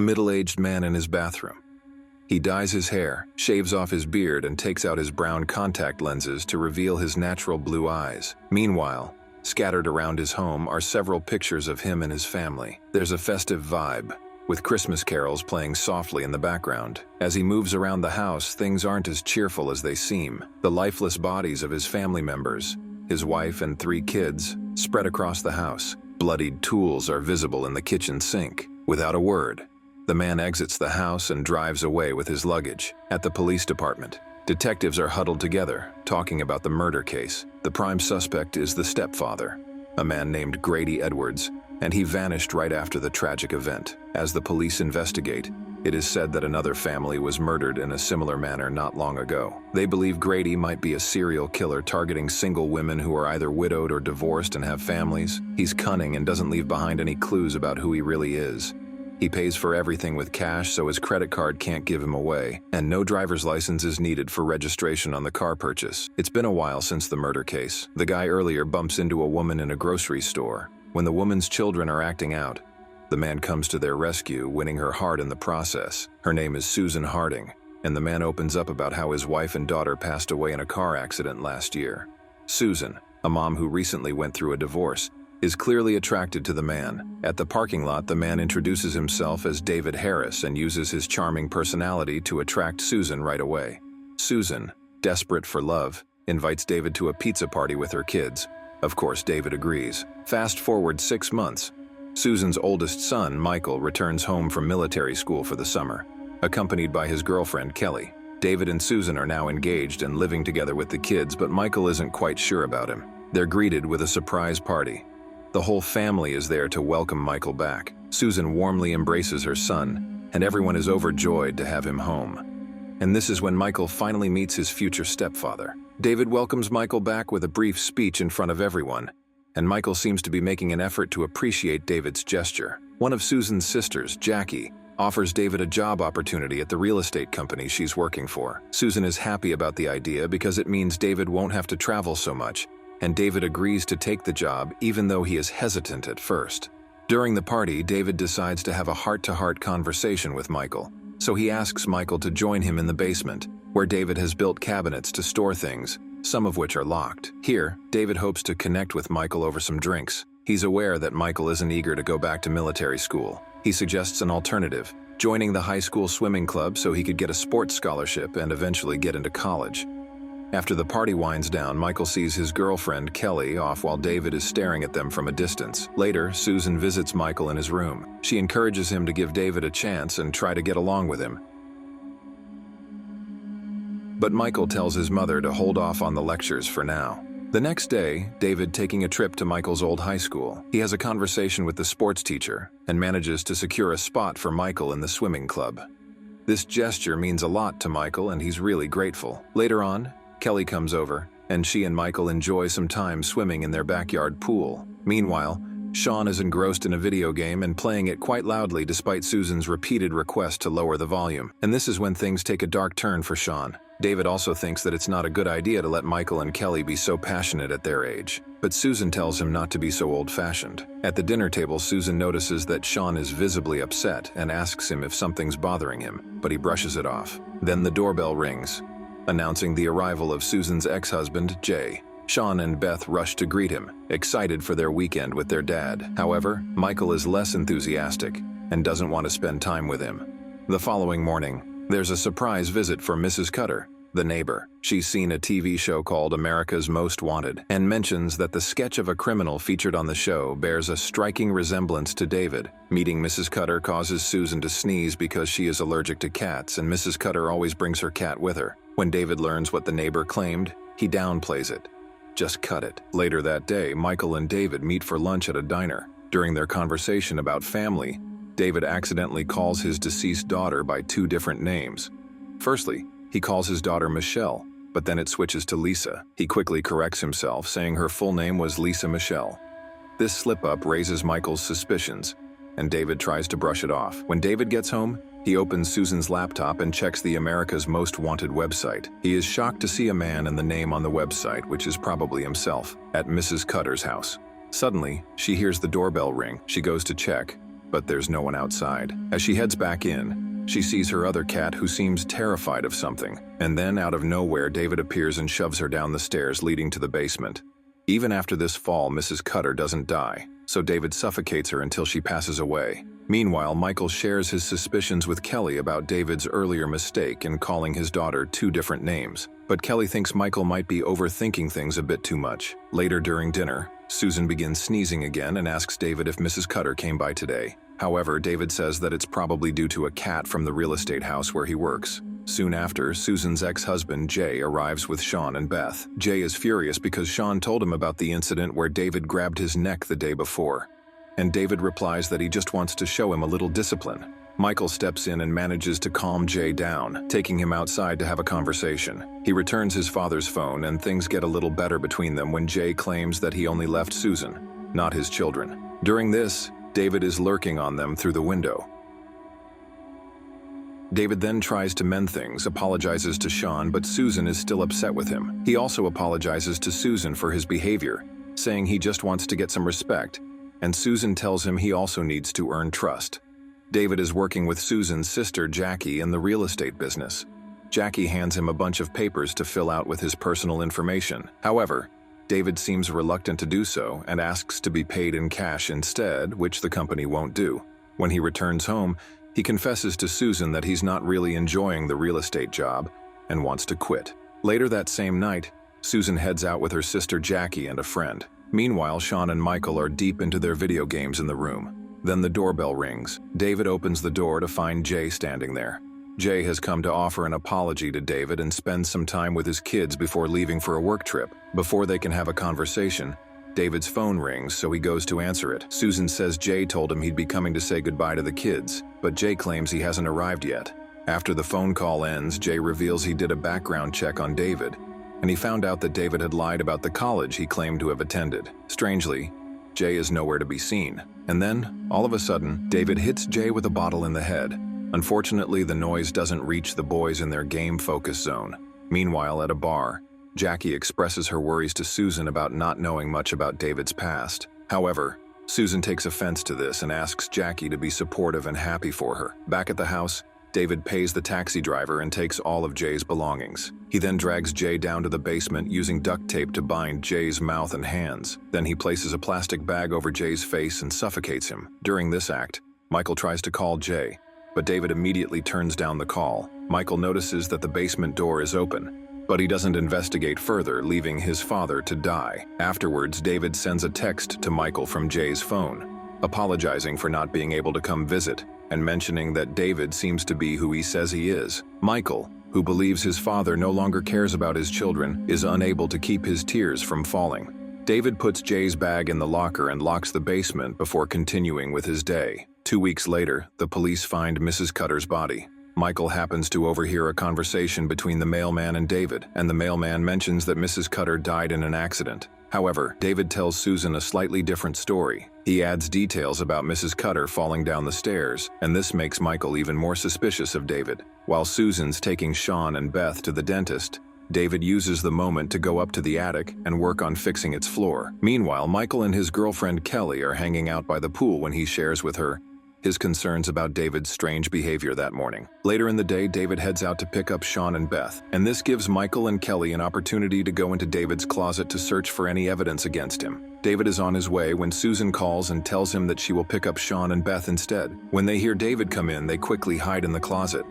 middle-aged man in his bathroom. He dyes his hair, shaves off his beard, and takes out his brown contact lenses to reveal his natural blue eyes. Meanwhile, scattered around his home are several pictures of him and his family. There's a festive vibe, with Christmas carols playing softly in the background. As he moves around the house, things aren't as cheerful as they seem. The lifeless bodies of his family members, his wife and 3 kids, spread across the house. Bloodied tools are visible in the kitchen sink. Without a word, the man exits the house and drives away with his luggage. At the police department, detectives are huddled together, talking about the murder case. The prime suspect is the stepfather, a man named Grady Edwards, and he vanished right after the tragic event. As the police investigate, it is said that another family was murdered in a similar manner not long ago. They believe Grady might be a serial killer targeting single women who are either widowed or divorced and have families. He's cunning and doesn't leave behind any clues about who he really is. He pays for everything with cash, so his credit card can't give him away, and no driver's license is needed for registration on the car purchase. It's been a while since the murder case. The guy earlier bumps into a woman in a grocery store. When the woman's children are acting out, the man comes to their rescue, winning her heart in the process. Her name is Susan Harding, and the man opens up about how his wife and daughter passed away in a car accident last year. Susan, a mom who recently went through a divorce, is clearly attracted to the man. At the parking lot, the man introduces himself as David Harris and uses his charming personality to attract Susan right away. Susan, desperate for love, invites David to a pizza party with her kids. Of course, David agrees. Fast forward 6 months. Susan's oldest son, Michael, returns home from military school for the summer, accompanied by his girlfriend, Kelly. David and Susan are now engaged and living together with the kids, but Michael isn't quite sure about him. They're greeted with a surprise party. The whole family is there to welcome Michael back. Susan warmly embraces her son, and everyone is overjoyed to have him home. And this is when Michael finally meets his future stepfather. David welcomes Michael back with a brief speech in front of everyone, and Michael seems to be making an effort to appreciate David's gesture. One of Susan's sisters, Jackie, offers David a job opportunity at the real estate company she's working for. Susan is happy about the idea because it means David won't have to travel so much, and David agrees to take the job even though he is hesitant at first. During the party, David decides to have a heart-to-heart conversation with Michael, so he asks Michael to join him in the basement, where David has built cabinets to store things, some of which are locked. Here, David hopes to connect with Michael over some drinks. He's aware that Michael isn't eager to go back to military school. He suggests an alternative, joining the high school swimming club so he could get a sports scholarship and eventually get into college. After the party winds down, Michael sees his girlfriend, Kelly, off while David is staring at them from a distance. Later, Susan visits Michael in his room. She encourages him to give David a chance and try to get along with him. But Michael tells his mother to hold off on the lectures for now. The next day, David taking a trip to Michael's old high school. He has a conversation with the sports teacher and manages to secure a spot for Michael in the swimming club. This gesture means a lot to Michael, and he's really grateful. Later on, Kelly comes over, and she and Michael enjoy some time swimming in their backyard pool. Meanwhile, Sean is engrossed in a video game and playing it quite loudly despite Susan's repeated request to lower the volume. And this is when things take a dark turn for Sean. David also thinks that it's not a good idea to let Michael and Kelly be so passionate at their age, but Susan tells him not to be so old-fashioned. At the dinner table, Susan notices that Sean is visibly upset and asks him if something's bothering him, but he brushes it off. Then the doorbell rings, announcing the arrival of Susan's ex-husband, Jay. Sean and Beth rush to greet him, excited for their weekend with their dad. However, Michael is less enthusiastic and doesn't want to spend time with him. The following morning, there's a surprise visit from Mrs. Cutter, the neighbor. She's seen a TV show called America's Most Wanted and mentions that the sketch of a criminal featured on the show bears a striking resemblance to David. Meeting Mrs. Cutter causes Susan to sneeze because she is allergic to cats, and Mrs. Cutter always brings her cat with her. When David learns what the neighbor claimed, he downplays it. Just cut it. Later that day, Michael and David meet for lunch at a diner. During their conversation about family, David accidentally calls his deceased daughter by 2 different names. Firstly, he calls his daughter Michelle, but then it switches to Lisa. He quickly corrects himself, saying her full name was Lisa Michelle. This slip-up raises Michael's suspicions, and David tries to brush it off. When David gets home, he opens Susan's laptop and checks the America's Most Wanted website. He is shocked to see a man and the name on the website, which is probably himself, at Mrs. Cutter's house. Suddenly, she hears the doorbell ring. She goes to check, but there's no one outside. As she heads back in, she sees her other cat who seems terrified of something, and then out of nowhere David appears and shoves her down the stairs leading to the basement. Even after this fall, Mrs. Cutter doesn't die, so David suffocates her until she passes away. Meanwhile, Michael shares his suspicions with Kelly about David's earlier mistake in calling his daughter 2 different names, but Kelly thinks Michael might be overthinking things a bit too much. Later during dinner, Susan begins sneezing again and asks David if Mrs. Cutter came by today. However, David says that it's probably due to a cat from the real estate house where he works. Soon after, Susan's ex-husband, Jay, arrives with Sean and Beth. Jay is furious because Sean told him about the incident where David grabbed his neck the day before, and David replies that he just wants to show him a little discipline. Michael steps in and manages to calm Jay down, taking him outside to have a conversation. He returns his father's phone and things get a little better between them when Jay claims that he only left Susan, not his children. During this, David is lurking on them through the window. David then tries to mend things, apologizes to Sean, but Susan is still upset with him. He also apologizes to Susan for his behavior, saying he just wants to get some respect, and Susan tells him he also needs to earn trust. David is working with Susan's sister, Jackie, in the real estate business. Jackie hands him a bunch of papers to fill out with his personal information. However, David seems reluctant to do so and asks to be paid in cash instead, which the company won't do. When he returns home, he confesses to Susan that he's not really enjoying the real estate job and wants to quit. Later that same night, Susan heads out with her sister Jackie and a friend. Meanwhile, Sean and Michael are deep into their video games in the room. Then the doorbell rings. David opens the door to find Jay standing there. Jay has come to offer an apology to David and spend some time with his kids before leaving for a work trip. Before they can have a conversation, David's phone rings, so he goes to answer it. Susan says Jay told him he'd be coming to say goodbye to the kids, but Jay claims he hasn't arrived yet. After the phone call ends, Jay reveals he did a background check on David, and he found out that David had lied about the college he claimed to have attended. Strangely, Jay is nowhere to be seen. And then, all of a sudden, David hits Jay with a bottle in the head. Unfortunately, the noise doesn't reach the boys in their game focus zone. Meanwhile, at a bar, Jackie expresses her worries to Susan about not knowing much about David's past. However, Susan takes offense to this and asks Jackie to be supportive and happy for her. Back at the house, David pays the taxi driver and takes all of Jay's belongings. He then drags Jay down to the basement using duct tape to bind Jay's mouth and hands. Then he places a plastic bag over Jay's face and suffocates him. During this act, Michael tries to call Jay, but David immediately turns down the call. Michael notices that the basement door is open, but he doesn't investigate further, leaving his father to die. Afterwards, David sends a text to Michael from Jay's phone, apologizing for not being able to come visit, and mentioning that David seems to be who he says he is. Michael, who believes his father no longer cares about his children, is unable to keep his tears from falling. David puts Jay's bag in the locker and locks the basement before continuing with his day. 2 weeks later, the police find Mrs. Cutter's body. Michael happens to overhear a conversation between the mailman and David, and the mailman mentions that Mrs. Cutter died in an accident. However, David tells Susan a slightly different story. He adds details about Mrs. Cutter falling down the stairs, and this makes Michael even more suspicious of David. While Susan's taking Sean and Beth to the dentist, David uses the moment to go up to the attic and work on fixing its floor. Meanwhile, Michael and his girlfriend Kelly are hanging out by the pool when he shares with her his concerns about David's strange behavior that morning. Later in the day, David heads out to pick up Sean and Beth, and this gives Michael and Kelly an opportunity to go into David's closet to search for any evidence against him. David is on his way when Susan calls and tells him that she will pick up Sean and Beth instead. When they hear David come in, they quickly hide in the closet.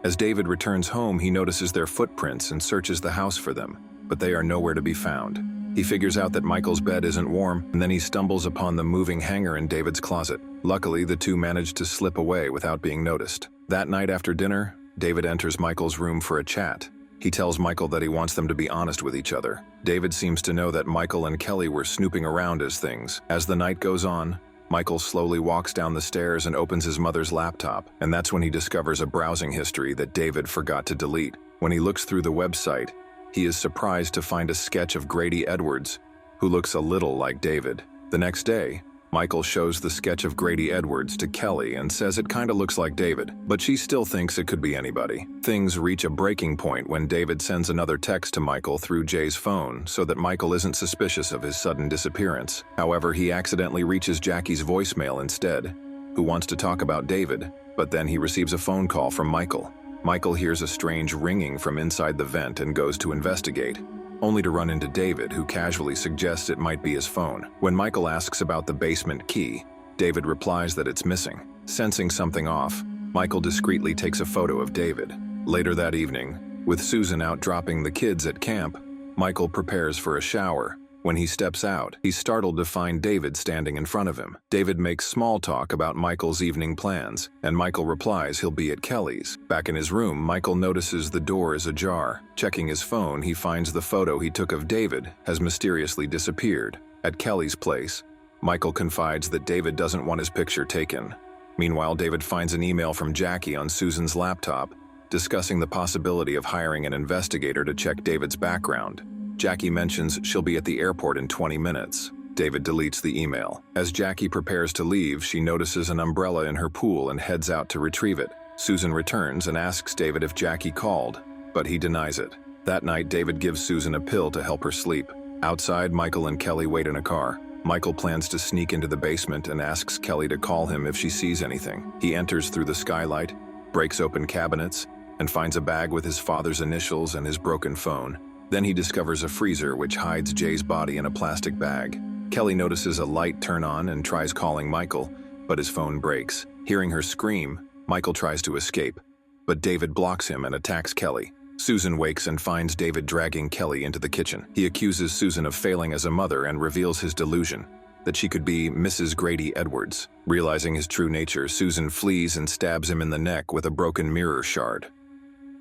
As David returns home, he notices their footprints and searches the house for them, but they are nowhere to be found. He figures out that Michael's bed isn't warm, and then he stumbles upon the moving hanger in David's closet. Luckily, the two manage to slip away without being noticed. That night after dinner, David enters Michael's room for a chat. He tells Michael that he wants them to be honest with each other. David seems to know that Michael and Kelly were snooping around his things. As the night goes on, Michael slowly walks down the stairs and opens his mother's laptop, and that's when he discovers a browsing history that David forgot to delete. When he looks through the website, he is surprised to find a sketch of Grady Edwards, who looks a little like David. The next day, Michael shows the sketch of Grady Edwards to Kelly and says it kinda looks like David, but she still thinks it could be anybody. Things reach a breaking point when David sends another text to Michael through Jay's phone so that Michael isn't suspicious of his sudden disappearance. However, he accidentally reaches Jackie's voicemail instead, who wants to talk about David, but then he receives a phone call from Michael. Michael hears a strange ringing from inside the vent and goes to investigate, only to run into David, who casually suggests it might be his phone. When Michael asks about the basement key, David replies that it's missing. Sensing something off, Michael discreetly takes a photo of David. Later that evening, with Susan out dropping the kids at camp, Michael prepares for a shower. When he steps out, he's startled to find David standing in front of him. David makes small talk about Michael's evening plans, and Michael replies he'll be at Kelly's. Back in his room, Michael notices the door is ajar. Checking his phone, he finds the photo he took of David has mysteriously disappeared. At Kelly's place, Michael confides that David doesn't want his picture taken. Meanwhile, David finds an email from Jackie on Susan's laptop, discussing the possibility of hiring an investigator to check David's background. Jackie mentions she'll be at the airport in 20 minutes. David deletes the email. As Jackie prepares to leave, she notices an umbrella in her pool and heads out to retrieve it. Susan returns and asks David if Jackie called, but he denies it. That night, David gives Susan a pill to help her sleep. Outside, Michael and Kelly wait in a car. Michael plans to sneak into the basement and asks Kelly to call him if she sees anything. He enters through the skylight, breaks open cabinets, and finds a bag with his father's initials and his broken phone. Then he discovers a freezer which hides Jay's body in a plastic bag. Kelly notices a light turn on and tries calling Michael, but his phone breaks. Hearing her scream, Michael tries to escape, but David blocks him and attacks Kelly. Susan wakes and finds David dragging Kelly into the kitchen. He accuses Susan of failing as a mother and reveals his delusion, that she could be Mrs. Grady Edwards. Realizing his true nature, Susan flees and stabs him in the neck with a broken mirror shard.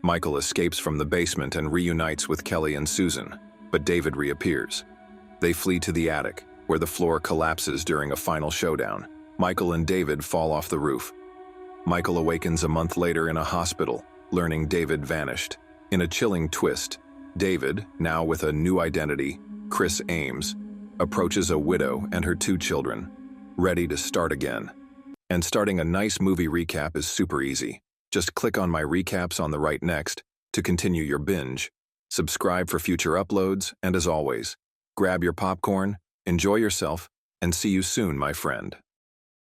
Michael escapes from the basement and reunites with Kelly and Susan, but David reappears. They flee to the attic, where the floor collapses during a final showdown. Michael and David fall off the roof. Michael awakens a month later in a hospital, learning David vanished. In a chilling twist, David, now with a new identity, Chris Ames, approaches a widow and her 2 children, ready to start again. And starting a nice movie recap is super easy. Just click on my recaps on the right next to continue your binge. Subscribe for future uploads, and as always, grab your popcorn, enjoy yourself, and see you soon, my friend.